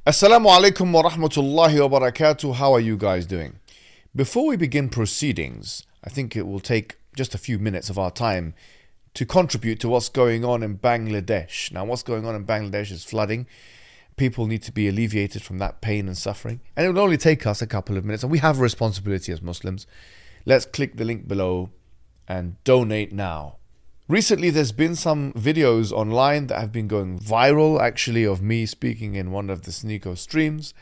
Assalamu alaikum wa rahmatullahi wa barakatuh. How are you guys doing? Before we begin proceedings, I think it will take just a few minutes of our time to contribute to what's going on in Bangladesh. Now, what's going on in Bangladesh is flooding. People need to be alleviated from that pain and suffering. And it will only take us a couple of minutes. And we have a responsibility as Muslims. Let's click the link below and donate now. Recently, there's been some videos online that have been going viral, actually, of me speaking in one of the Sneeko streams,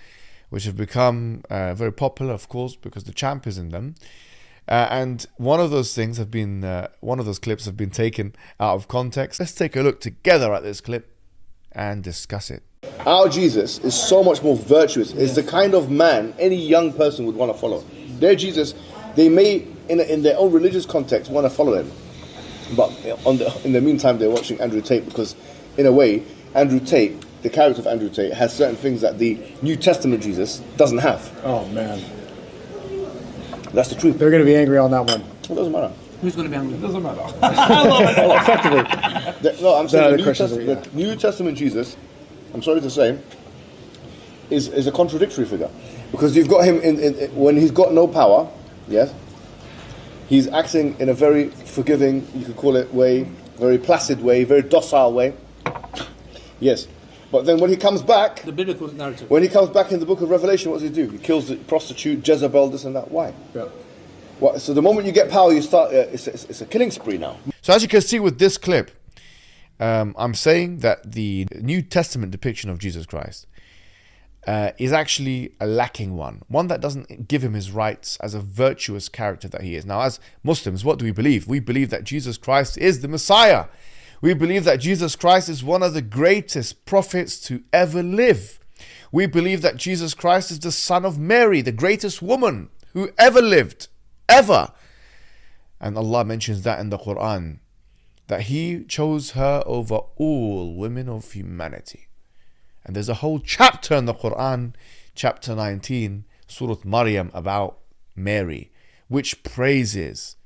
which have become very popular, of course, because the champ is in them. And one of those things have been, one of those clips have been taken out of context. Let's take a look together at this clip and discuss it. Our Jesus is so much more virtuous. Is the kind of man any young person would want to follow. Their Jesus, they may, in their own religious context, want to follow him. But in the meantime, they're watching Andrew Tate because, in a way, Andrew Tate, the character of Andrew Tate, has certain things that the New Testament Jesus doesn't have. Oh, man. That's the truth. They're going to be angry on that one. It doesn't matter. Who's going to be angry? It doesn't matter. Effectively. No, I'm saying the New Testament Jesus, I'm sorry to say, is a contradictory figure. Because you've got him when he's got no power, yes, he's acting in a very forgiving, you could call it way, very placid way, very docile way. Yes. But then when he comes back, the biblical narrative. When he comes back in the book of Revelation, what does he do? He kills the prostitute, Jezebel, this and that. Why? Yeah. Well, so the moment you get power, you start, it's a killing spree now. So as you can see with this clip, I'm saying that the New Testament depiction of Jesus Christ is actually a lacking one that doesn't give him his rights as a virtuous character that he is. Now, as Muslims, what do we believe? We believe that Jesus Christ is the Messiah. We believe that Jesus Christ is one of the greatest prophets to ever live. We believe that Jesus Christ is the son of Mary, the greatest woman who ever lived, ever. And Allah mentions that in the Quran, that he chose her over all women of humanity. And there's a whole chapter in the Quran, chapter 19, Surah Maryam, about Mary, which praises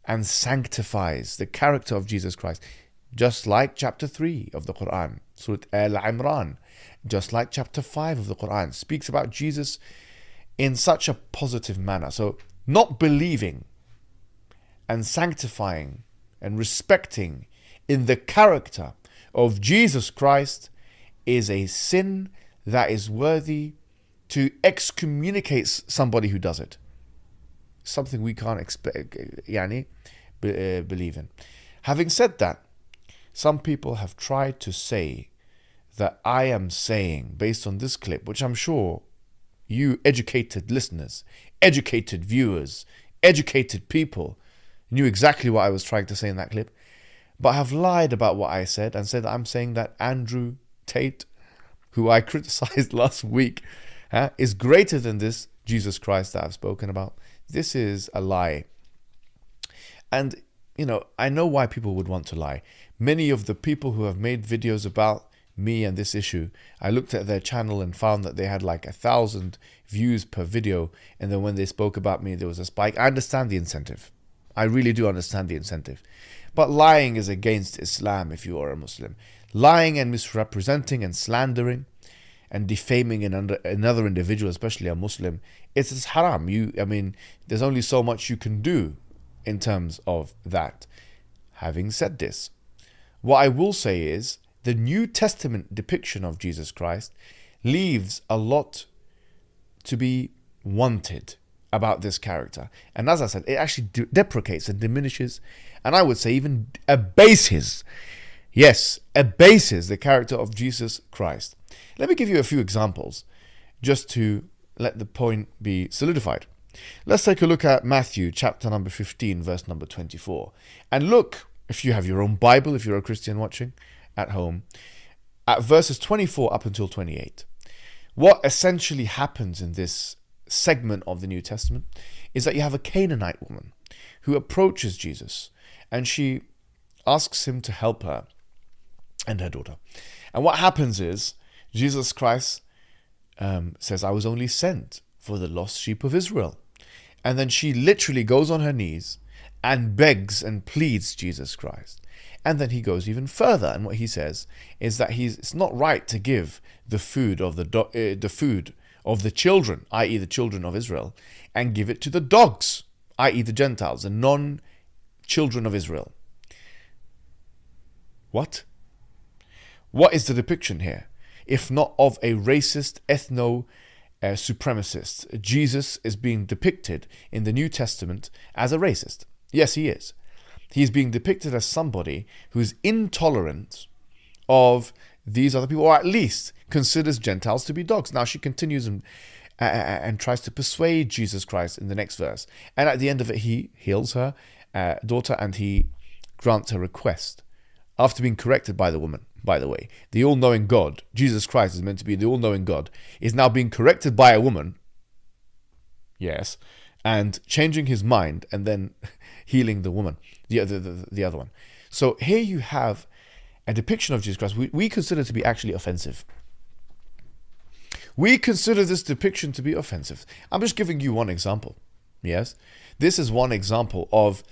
and sanctifies the character of Jesus Christ. Just like chapter 3 of the Quran, Surah Al-Imran, just like chapter 5 of the Quran, speaks about Jesus in such a positive manner. So not believing and sanctifying and respecting in the character of Jesus Christ is a sin that is worthy to excommunicate somebody who does it. Something we can't believe in. Having said that, some people have tried to say that I am saying, based on this clip, which I'm sure you educated listeners, educated viewers, educated people knew exactly what I was trying to say in that clip, but have lied about what I said and said that I'm saying that Andrew Tate, who I criticized last week, is greater than this Jesus Christ that I've spoken about. This is a lie. And, I know why people would want to lie. Many of the people who have made videos about me and this issue, I looked at their channel and found that they had like 1,000 views per video. And then when they spoke about me, there was a spike. I understand the incentive. I really do understand the incentive. But lying is against Islam if you are a Muslim. Lying and misrepresenting and slandering and defaming another individual, especially a Muslim, it's haram. There's only so much you can do in terms of that. Having said this, what I will say is the New Testament depiction of Jesus Christ leaves a lot to be wanted about this character. And as I said, it actually deprecates and diminishes, and I would say even abases, abases the character of Jesus Christ. Let me give you a few examples just to let the point be solidified. Let's take a look at Matthew chapter number 15, verse number 24. And look, if you have your own Bible, if you're a Christian watching at home, at verses 24 up until 28. What essentially happens in this segment of the New Testament is that you have a Canaanite woman who approaches Jesus and she asks him to help her and her daughter. And what happens is Jesus Christ says, I was only sent for the lost sheep of Israel. And then she literally goes on her knees and begs and pleads Jesus Christ. And then he goes even further, and what he says is that it's not right to give the food of the food of the children, i.e. the children of Israel, and give it to the dogs, i.e. the Gentiles, the non-children of Israel. What? What is the depiction here, if not of a racist, ethno-supremacist? Jesus is being depicted in the New Testament as a racist. Yes, he is. He's being depicted as somebody who's intolerant of these other people, or at least considers Gentiles to be dogs. Now she continues and tries to persuade Jesus Christ in the next verse. And at the end of it, he heals her daughter and he grants her request. After being corrected by the woman, by the way, the all-knowing God, Jesus Christ is meant to be the all-knowing God, is now being corrected by a woman, yes, and changing his mind and then healing the woman, the other one. So here you have a depiction of Jesus Christ we consider to be actually offensive. We consider this depiction to be offensive. I'm just giving you one example, yes? This is one example of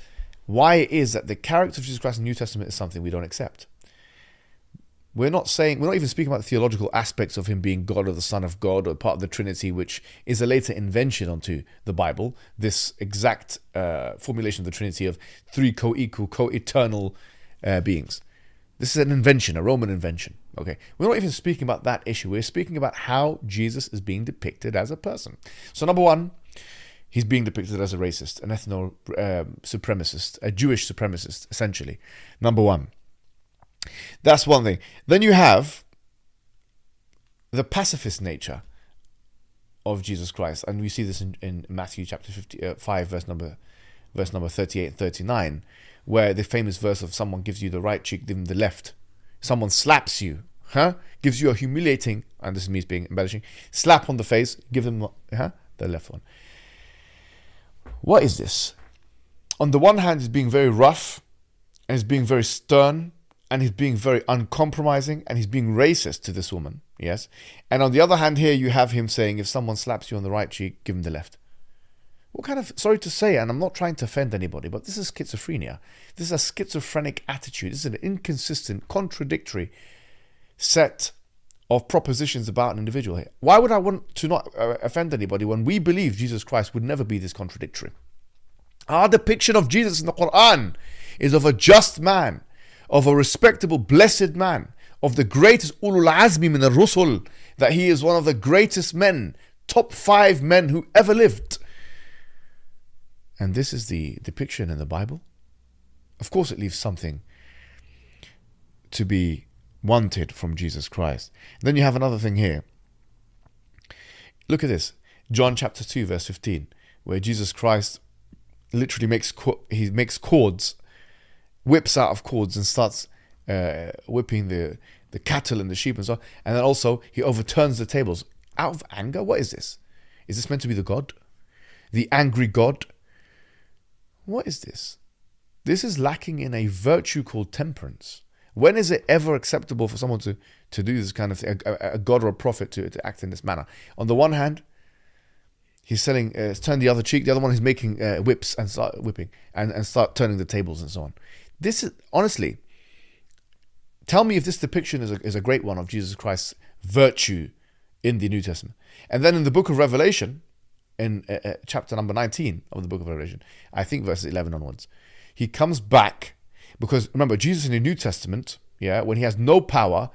why it is that the character of Jesus Christ in the New Testament is something we don't accept. We're not even speaking about the theological aspects of him being God or the Son of God or part of the Trinity, which is a later invention onto the Bible, this exact formulation of the Trinity of three co-equal, co-eternal beings. This is an invention, a Roman invention. Okay, we're not even speaking about that issue. We're speaking about how Jesus is being depicted as a person. So number one, he's being depicted as a racist, an ethno-supremacist, a Jewish supremacist, essentially. Number one. That's one thing. Then you have the pacifist nature of Jesus Christ. And we see this in Matthew chapter 5, verse number 38 and 39, where the famous verse of someone gives you the right cheek, give them the left. Someone slaps you, gives you a humiliating, and this is me being embellishing, slap on the face, give them the left one. What is this? On the one hand, he's being very rough, and he's being very stern, and he's being very uncompromising, and he's being racist to this woman, yes? And on the other hand here, you have him saying, if someone slaps you on the right cheek, give him the left. What kind of, sorry to say, and I'm not trying to offend anybody, but this is schizophrenia. This is a schizophrenic attitude. This is an inconsistent, contradictory set of propositions about an individual here. Why would I want to not offend anybody when we believe Jesus Christ would never be this contradictory? Our depiction of Jesus in the Quran is of a just man, of a respectable, blessed man, of the greatest ulul azmi min al-rusul, that he is one of the greatest men, top 5 men who ever lived. And this is the depiction in the Bible. Of course it leaves something to be wanted from Jesus Christ. Then you have another thing here. Look at this. John chapter 2 verse 15, where Jesus Christ literally makes cords, whips out of cords and starts whipping the cattle and the sheep and so on. And then also he overturns the tables out of anger. What is this? Is this meant to be the God? The angry God? What is this? This is lacking in a virtue called temperance. When is it ever acceptable for someone to do this kind of thing, a God or a prophet to act in this manner? On the one hand, he's selling, turn the other cheek. The other one is making whips and start whipping and start turning the tables and so on. This is, honestly, tell me if this depiction is a great one of Jesus Christ's virtue in the New Testament. And then in the book of Revelation, in chapter number 19 of the book of Revelation, I think verses 11 onwards, he comes back, because remember, Jesus in the New Testament, when he has no power,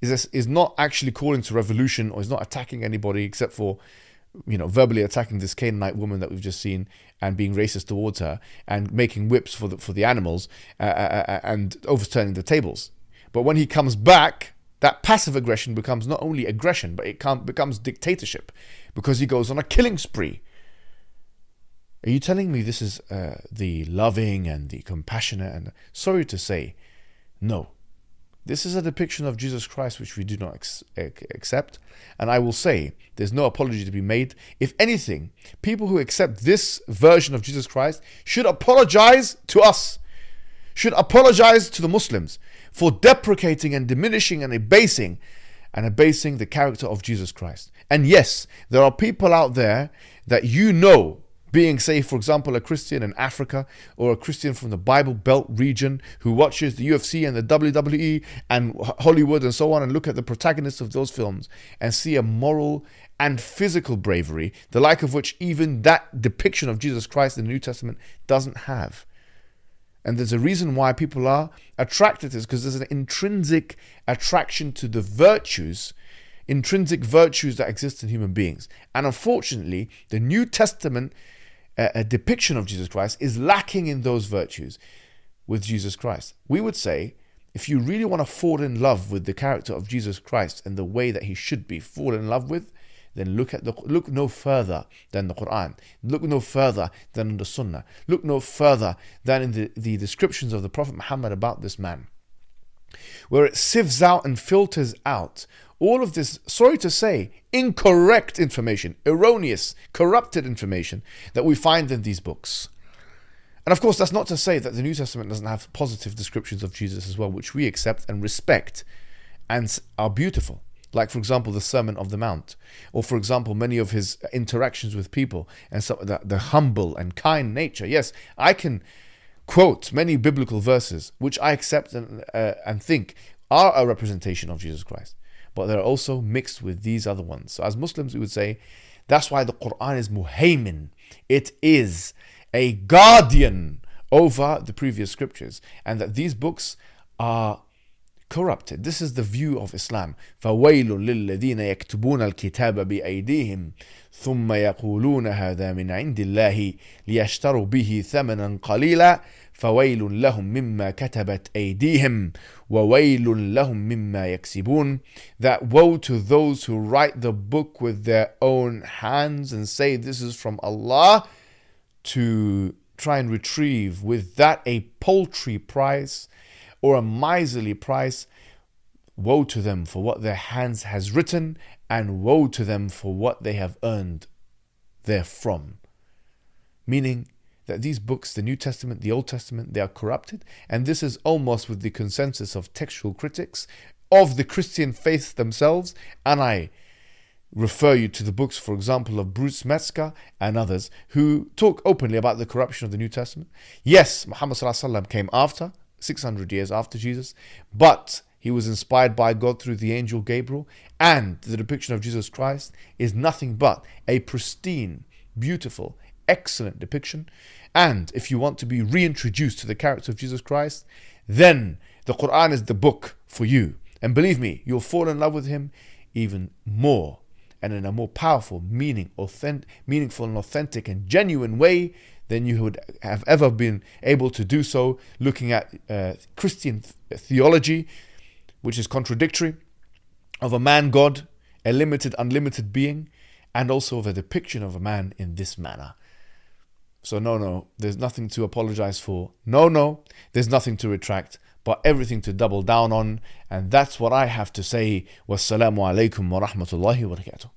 is not actually calling to revolution, or is not attacking anybody except for, verbally attacking this Canaanite woman that we've just seen and being racist towards her and making whips for the animals and overturning the tables. But when he comes back, that passive aggression becomes not only aggression, but it becomes dictatorship, because he goes on a killing spree. Are you telling me this is the loving and the compassionate? And sorry to say, no. This is a depiction of Jesus Christ which we do not accept. And I will say, there's no apology to be made. If anything, people who accept this version of Jesus Christ should apologize to us, should apologize to the Muslims for deprecating and diminishing and abasing the character of Jesus Christ. And yes, there are people out there that being, say, for example, a Christian in Africa or a Christian from the Bible Belt region who watches the UFC and the WWE and Hollywood and so on, and look at the protagonists of those films and see a moral and physical bravery, the like of which even that depiction of Jesus Christ in the New Testament doesn't have. And there's a reason why people are attracted to this, because there's an intrinsic attraction to the virtues, intrinsic virtues that exist in human beings. And unfortunately, the New Testament a depiction of Jesus Christ is lacking in those virtues with Jesus Christ. We would say, if you really want to fall in love with the character of Jesus Christ and the way that he should be fall in love with, then look no further than the Quran. Look no further than the Sunnah. Look no further than in the descriptions of the Prophet Muhammad about this man, where it sieves out and filters out all of this, sorry to say, incorrect information, erroneous, corrupted information that we find in these books. And of course, that's not to say that the New Testament doesn't have positive descriptions of Jesus as well, which we accept and respect and are beautiful. Like, for example, the Sermon of the Mount, or for example, many of his interactions with people and so the humble and kind nature. Yes, I can quote many biblical verses which I accept and think are a representation of Jesus Christ, but they're also mixed with these other ones. So as Muslims, we would say that's why the Quran is muhaymin. It is a guardian over the previous scriptures, and that these books are corrupted. This is the view of Islam. فَوَيْلٌ لِلَّذِينَ يَكْتُبُونَ الْكِتَابَ بِأَيْدِيهِمْ ثُمَّ يَقُولُونَ هَذَا مِنْ عِنْدِ اللَّهِ لِيَشْتَرُوا بِهِ ثَمَنًا قَلِيلًا فَوَيْلٌ لَهُمْ مِمَّا كَتَبَتْ أَيْدِيهِمْ وَوَيْلٌ لَهُمْ مِمَّا يَكْسِبُونَ. That woe to those who write the book with their own hands and say this is from Allah, to try and retrieve with that a paltry price or a miserly price. Woe to them for what their hands has written, and woe to them for what they have earned therefrom. Meaning that these books, the New Testament, the Old Testament, they are corrupted, and this is almost with the consensus of textual critics of the Christian faith themselves. And I refer you to the books, for example, of Bruce Metzger and others who talk openly about the corruption of the New Testament. Yes, Muhammad came after, 600 years after Jesus, but he was inspired by God through the angel Gabriel, and the depiction of Jesus Christ is nothing but a pristine, beautiful, excellent depiction. And if you want to be reintroduced to the character of Jesus Christ, then the Quran is the book for you. And believe me, you'll fall in love with him even more, and in a more powerful, meaningful and authentic and genuine way than you would have ever been able to do so looking at Christian theology, which is contradictory, of a man God, a limited, unlimited being, and also of a depiction of a man in this manner. So no, there's nothing to apologize for. No, there's nothing to retract, but everything to double down on. And that's what I have to say. Wassalamu alaikum wa rahmatullahi wa barakatuh.